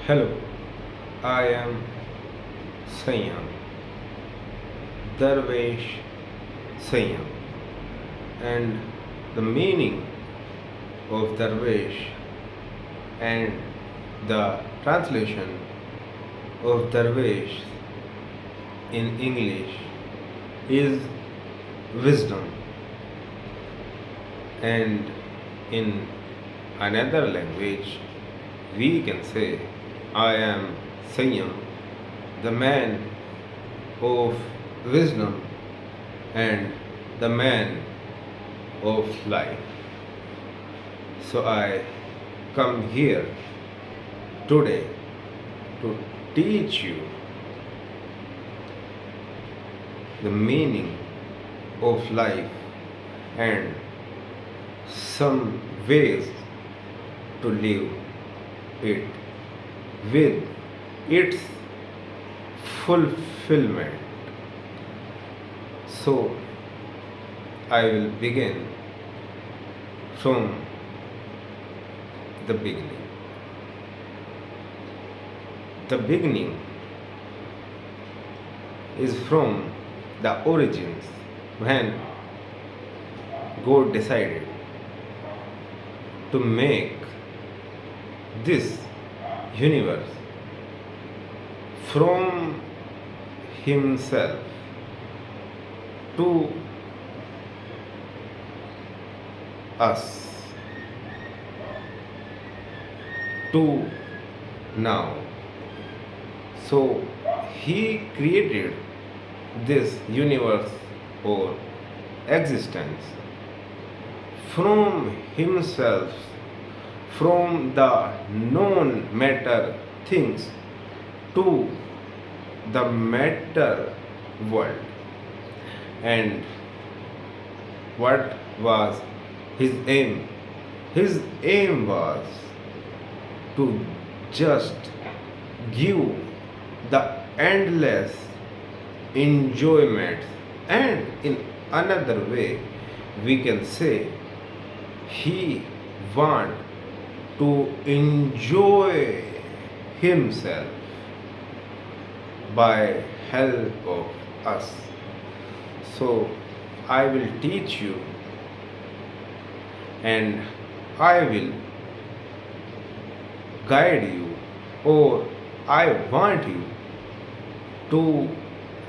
Hello, I am Sanyam, Darwesh Sanyam, and the meaning of Darwesh and the translation of Darwesh in English is wisdom, and in another language we can say I am Sanyam, the man of wisdom and the man of life. So I come here today to teach you the meaning of life and some ways to live it with its fulfillment. So I will begin from the beginning. The beginning is from the origins when God decided to make this universe from himself to us to now. So he created this universe or existence from himself, from the known matter things to the matter world. And what was his aim? His aim was to just give the endless enjoyment, and in another way we can say he want to enjoy himself by help of us. So I will teach you and I will guide you, or I want you to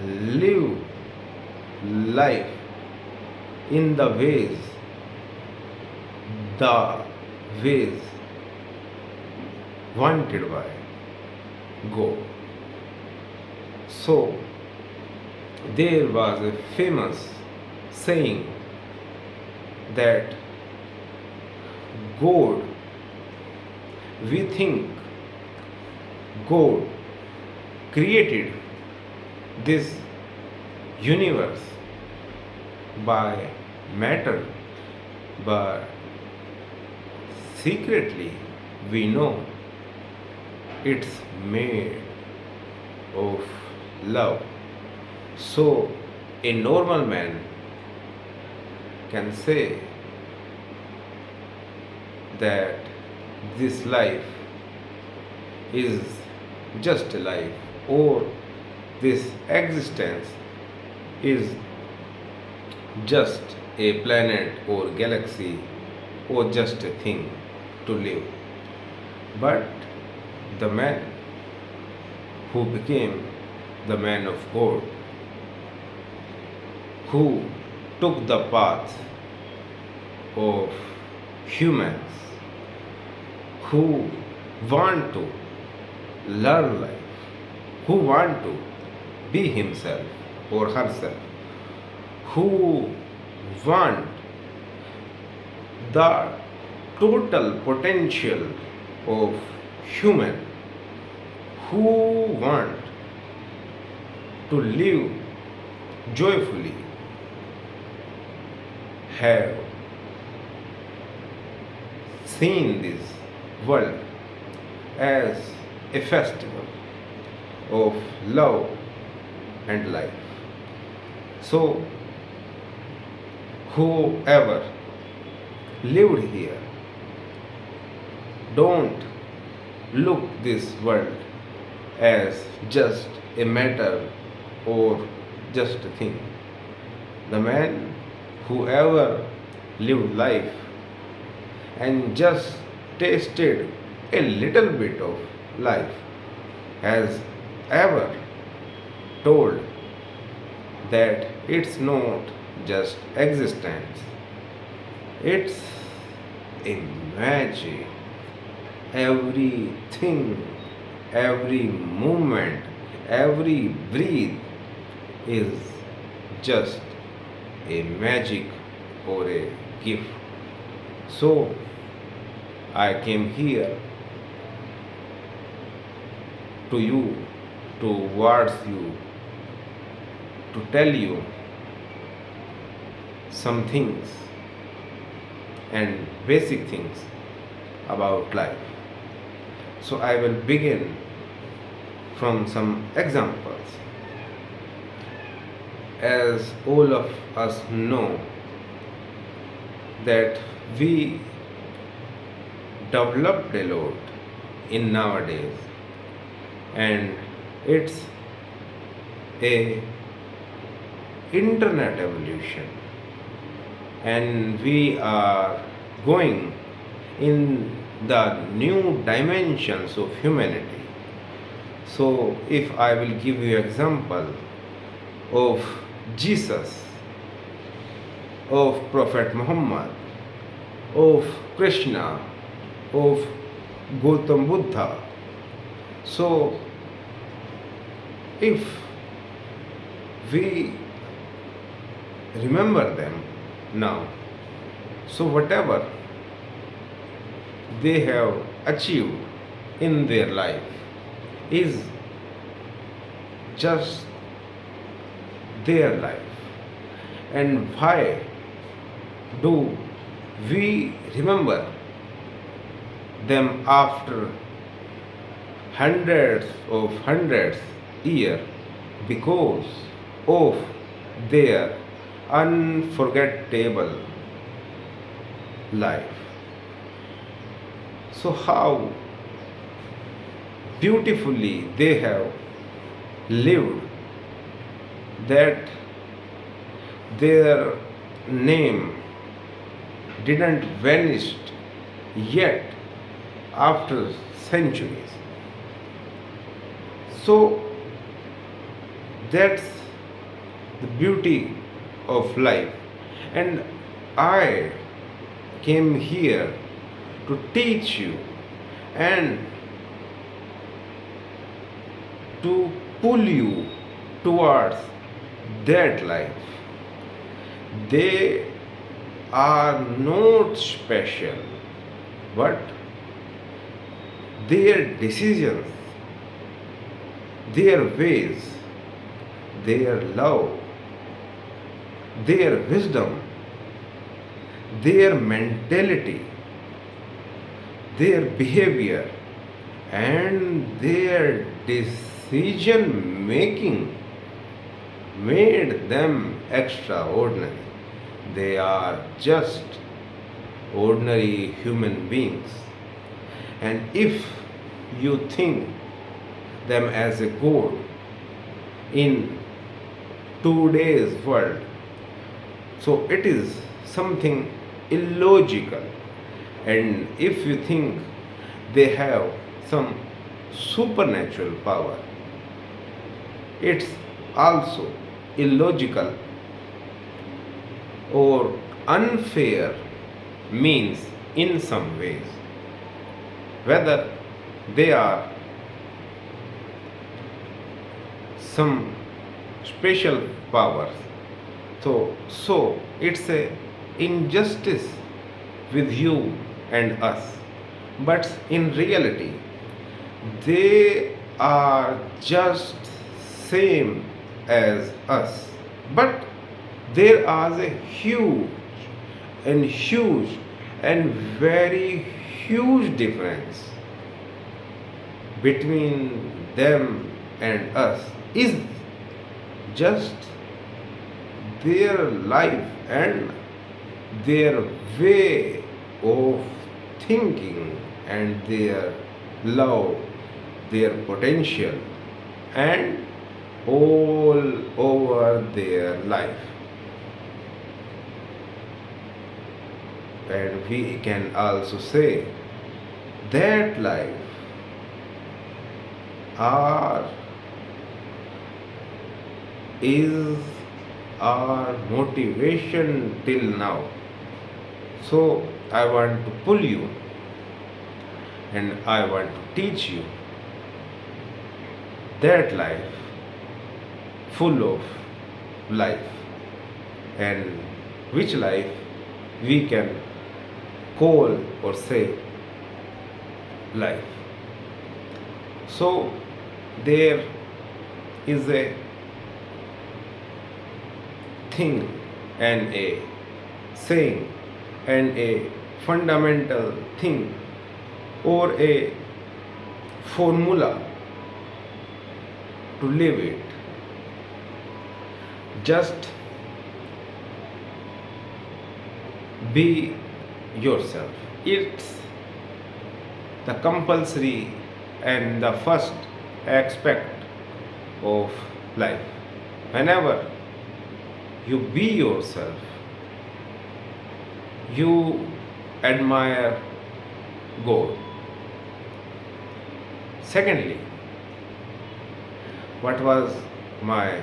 live life in the ways wanted by God. So there was a famous saying that God, we think God created this universe by matter, but secretly we know it's made of love. So a normal man can say that this life is just a life, or this existence is just a planet or galaxy, or just a thing to live. But the man who became the man of God, who took the path of humans, who want to learn life, who want to be himself or herself, who want the total potential of human, who want to live joyfully, have seen this world as a festival of love and life. So whoever lived here don't look this world as just a matter or just a thing. The man who ever lived life and just tasted a little bit of life has ever told that it's not just existence, it's a magic. Everything, every movement, every breath is just a magic or a gift. So I came here to you, towards you, to tell you some things and basic things about life. So I will begin from some examples. As all of us know that we developed a lot in nowadays, and it's a internet evolution, and we are going in the new dimensions of humanity. So if I will give you example of Jesus, of Prophet Muhammad, of Krishna, of Gautam Buddha, so if we remember them now, so whatever they have achieved in their life is just their life. And why do we remember them after hundreds years? Because of their unforgettable life. So how beautifully they have lived, that their name didn't vanish yet after centuries. So that's the beauty of life. And I came here to teach you and to pull you towards that life. They are not special, but their decisions, their ways, their love, their wisdom, their mentality, their behavior, and their decision making made them extraordinary. They are just ordinary human beings. And if you think them as a god in today's world, so it is something illogical. And if you think they have some supernatural power, it's also illogical or unfair means in some ways. Whether they are some special powers, so it's a injustice with you and us. But in reality, they are just same as us. But there is a huge and very huge difference between them and us, is just their life and their way of thinking and their love their potential and all over their life. And we can also say that life are is our motivation till now. So I want to pull you and I want to teach you that life full of life, and which life we can call or say life. So there is a thing and a saying and a fundamental thing or a formula to live it. Just be yourself. It's the compulsory and the first aspect of life. Whenever you be yourself, you admire God. Secondly, what was my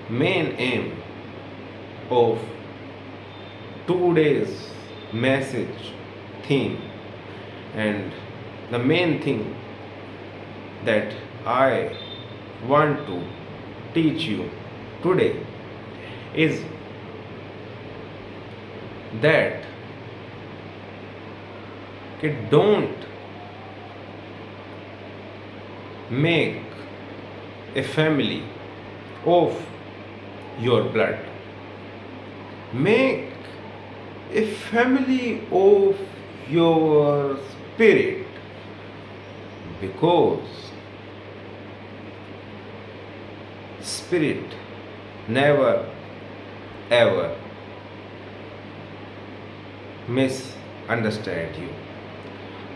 main aim of today's message theme, and the main thing that I want to teach you today is that don't make a family of your blood. Make a family of your spirit, because spirit never ever misunderstand you.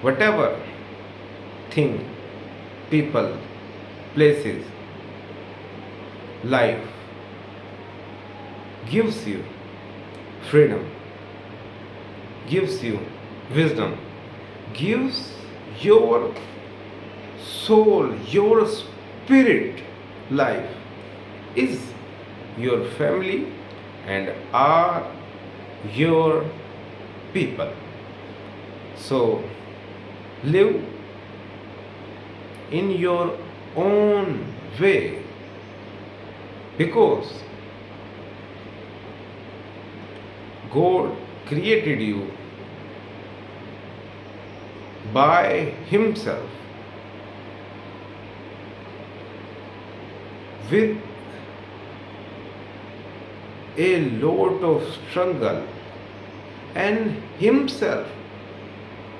Whatever thing, people, places, life gives you freedom, gives you wisdom, gives your soul, your spirit life, is your family and are your people. So live in your own way, because God created you by Himself with a lot of struggle, and Himself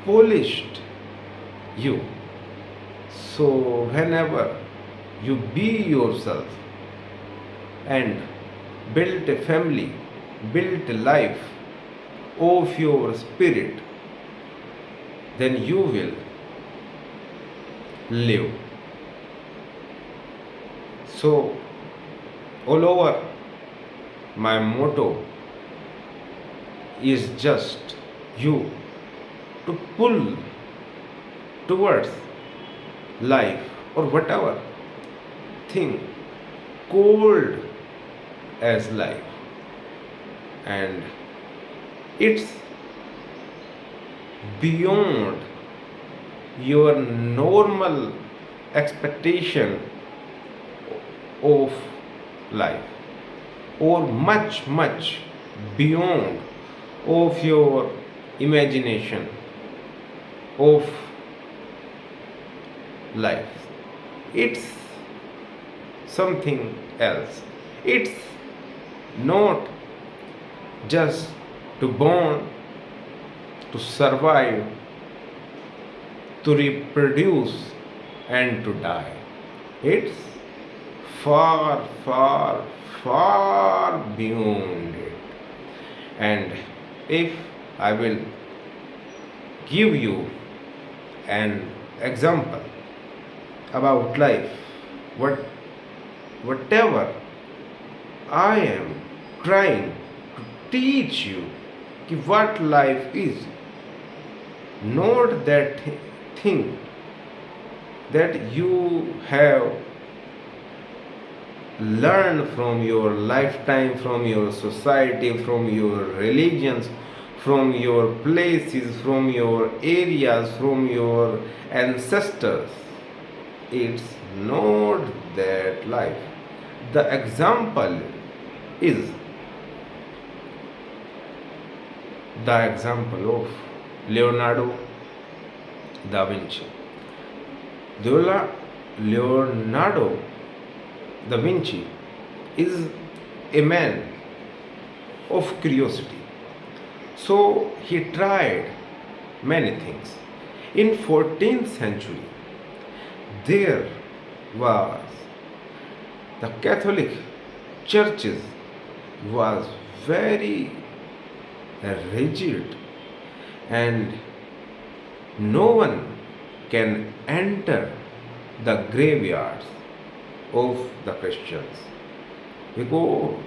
polished you. So whenever you be yourself and build a family, build a life of your spirit, then you will live. So all over, my motto is just you to pull towards life or whatever thing called as life, and it's beyond your normal expectation of life, or much beyond of your imagination of life. It's something else. It's not just to born, to survive, to reproduce and to die. It's far beyond it. And if I will give you an example about life. What, whatever I am trying to teach you what life is, not that thing that you have learned from your lifetime, from your society, from your religions, from your places, from your areas, from your ancestors. It's not that life. The example is the example of Leonardo da Vinci. Leonardo da Vinci is a man of curiosity. So he tried many things. In 14th century, there was the Catholic churches was very rigid, and no one can enter the graveyards of the Christians because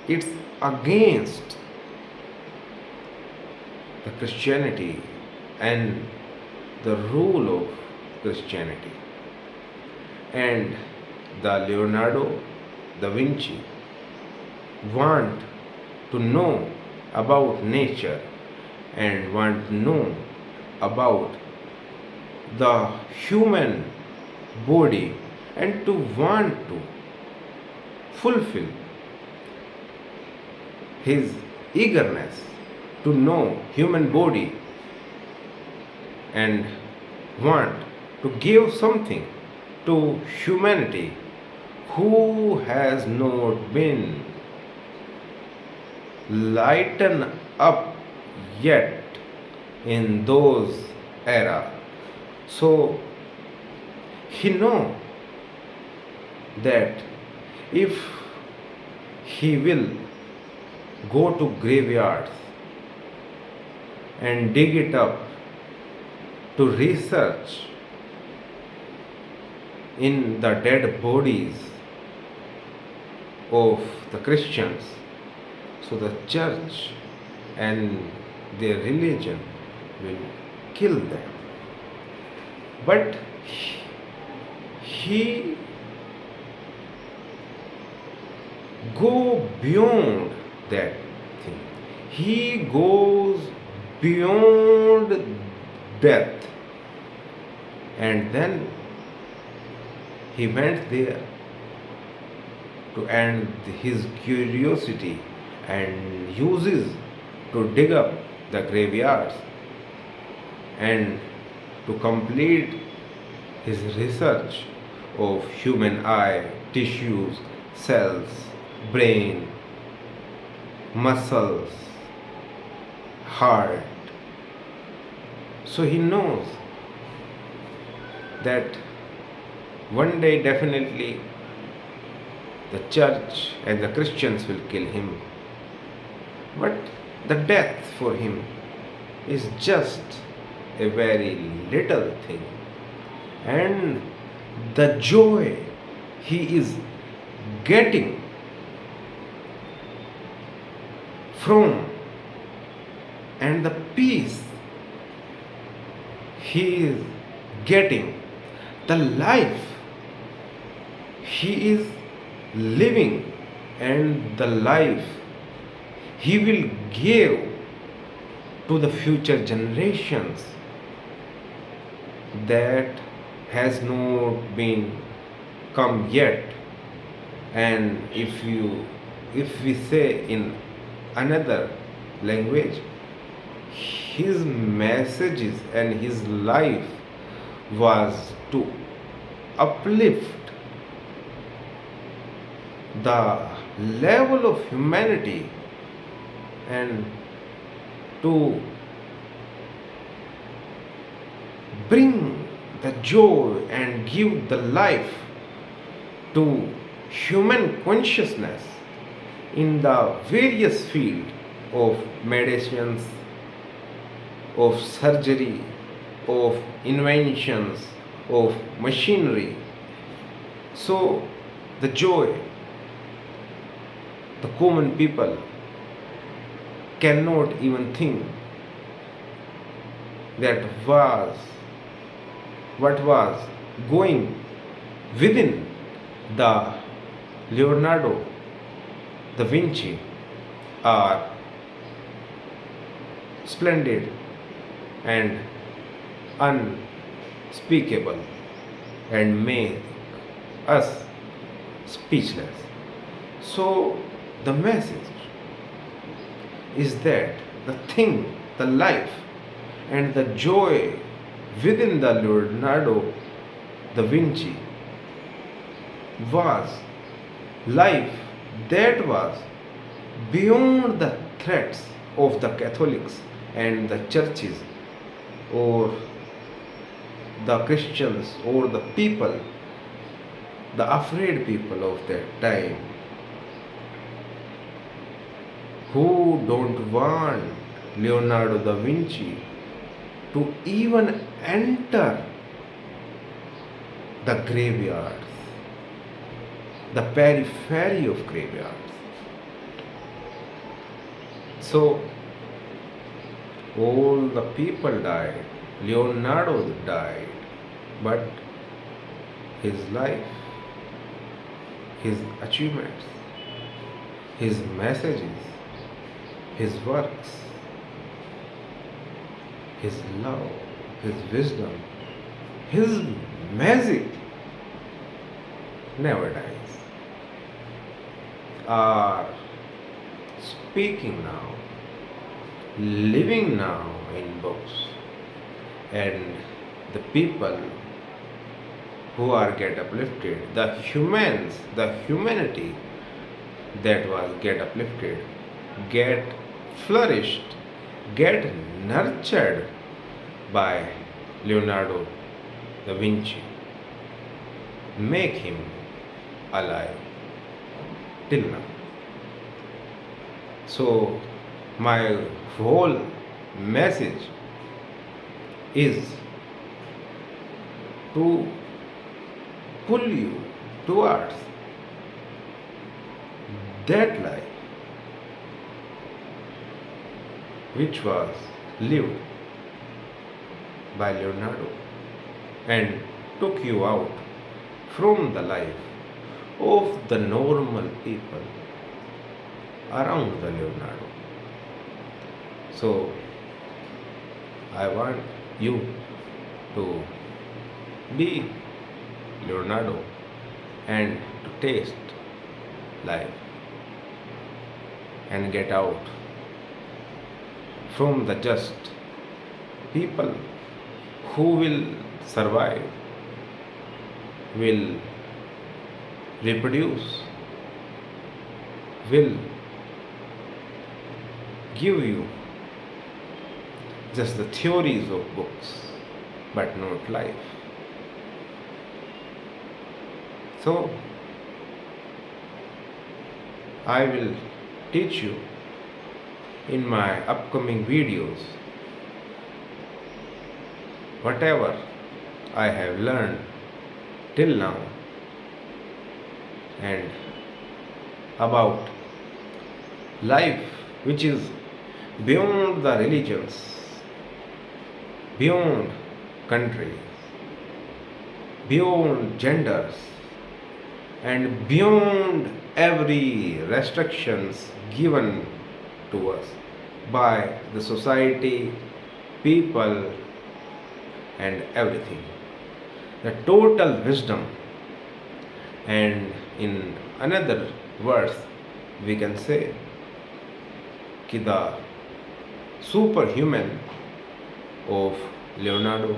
it's against the Christianity and the rule of Christianity. And the Leonardo da Vinci want to know about nature and want to know about the human body and to want to fulfill his eagerness to know human body and want to give something to humanity who has not been lightened up yet in those era. So he know that if he will go to graveyards and dig it up to research in the dead bodies of the Christians, so the church and their religion will kill them. But he go beyond that thing. He goes beyond death, and then he went there to end his curiosity and uses to dig up the graveyards and to complete his research of human eye, tissues, cells, brain, muscles, heart. So he knows that one day definitely the church and the Christians will kill him. But the death for him is just a very little thing. And the joy he is getting from and the peace he is getting, the life he is living, and the life he will give to the future generations that has not been come yet. And if we say in another language, his messages and his life was to uplift the level of humanity and to bring the joy and give the life to human consciousness in the various fields of medicines, of surgery, of inventions, of machinery. So, the joy, the common people cannot even think that was what was going within the Leonardo da Vinci are splendid and unspeakable and make us speechless. So, the message is that the thing, the life, and the joy within the Leonardo da Vinci was life that was beyond the threats of the Catholics and the churches or the Christians or the people, the afraid people of that time who don't want Leonardo da Vinci to even enter the graveyards, the periphery of graveyards. So, all the people died, Leonardo died, but his life, his achievements, his messages, his works, his love, his wisdom, his magic never dies, are speaking now, living now in books, and the people who are get uplifted, the humans, the humanity that was get uplifted, get flourished, get nurtured by Leonardo da Vinci, make him alive till now. So, my whole message is to pull you towards that life which was lived by Leonardo and took you out from the life of the normal people around the Leonardo. So, I want you to be Leonardo and to taste life and get out from the just people who will survive, will reproduce, will give you just the theories of books but not life. So, I will teach you in my upcoming videos whatever I have learned till now and about life which is beyond the religions, beyond countries, beyond genders, and beyond every restrictions given to us by the society, people, and everything. The total wisdom, and in another verse, we can say कि the superhuman of Leonardo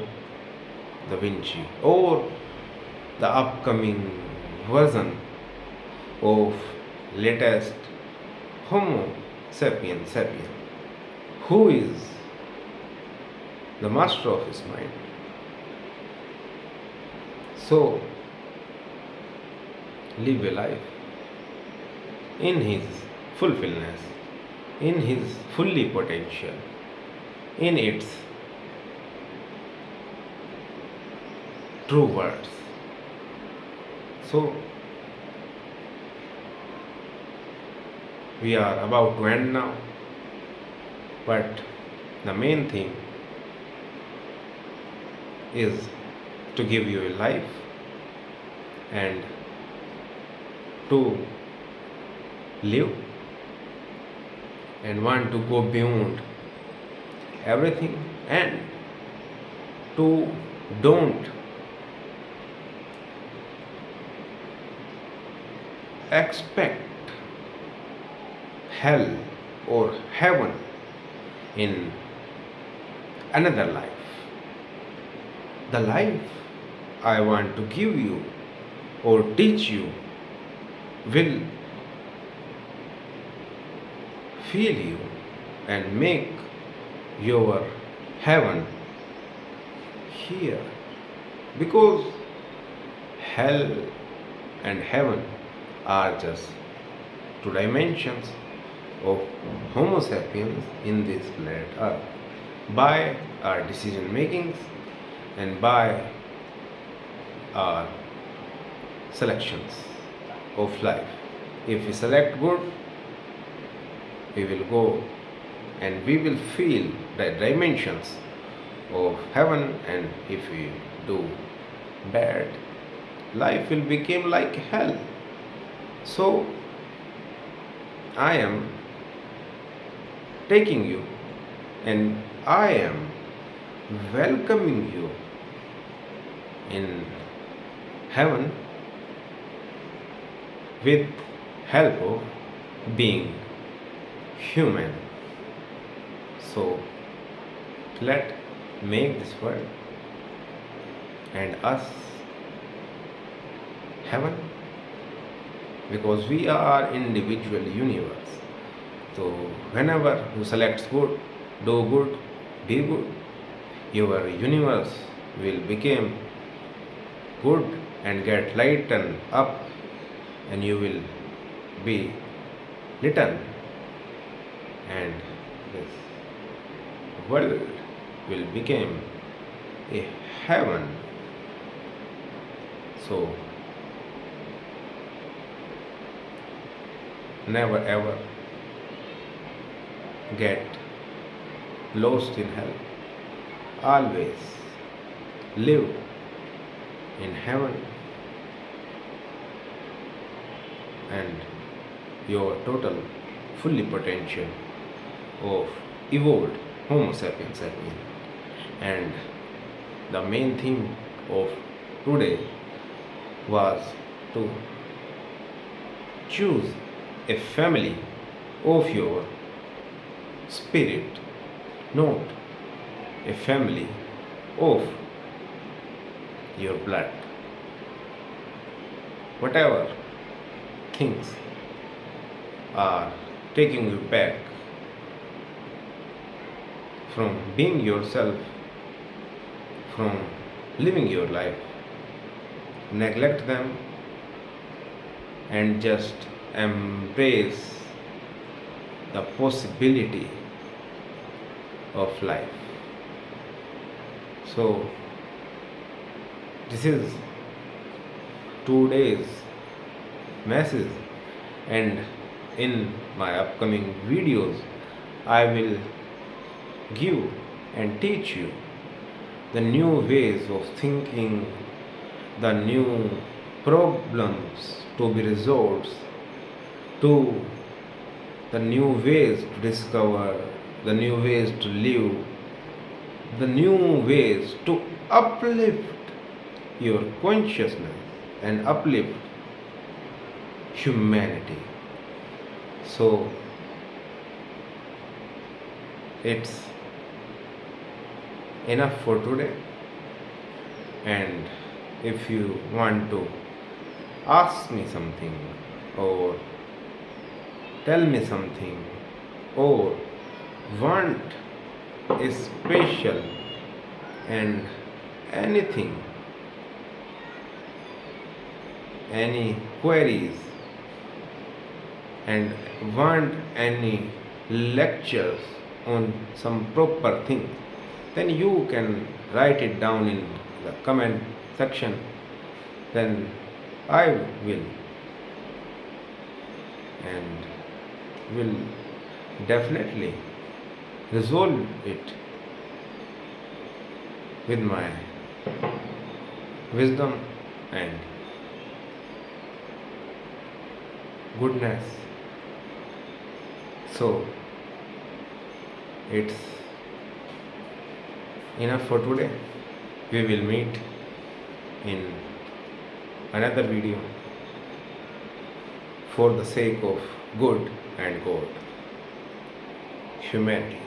da Vinci or the upcoming version of latest Homo sapiens sapien, who is the master of his mind. So, live a life in his fulfillness, in his fully potential, in its true words. So, we are about to end now, but the main thing is to give you a life and to live and want to go beyond everything and to don't expect hell or heaven in another life. The life I want to give you or teach you will feel you and make your heaven here, because hell and heaven are just two dimensions of Homo sapiens in this planet Earth by our decision makings and by our selections of life. If we select good, we will go and we will feel the dimensions of heaven, and if we do bad, life will become like hell. So I am taking you and I am welcoming you in heaven with help of being human. So let make this world and us heaven, because we are individual universe. So whenever you select good, do good, be good, your universe will become good and get lightened up, and you will be little, and this world will become a heaven. So never ever get lost in hell. Always live in heaven, and your total fully potential of evolved Homo sapiens have been. And the main theme of today was to choose a family of your spirit, not a family of your blood. Whatever things are taking you back from being yourself, from living your life, neglect them and just embrace the possibility of life. So this is today's message, and in my upcoming videos I will give and teach you the new ways of thinking, the new problems to be resolved, to the new ways to discover, the new ways to live, the new ways to uplift your consciousness and uplift humanity. So it's enough for today, and if you want to ask me something or tell me something or want a special and anything, any queries, and want any lectures on some proper thing, then you can write it down in the comment section, then I will and will definitely resolve it with my wisdom and goodness. So, it's enough for today. We will meet in another video for the sake of good and God, humanity.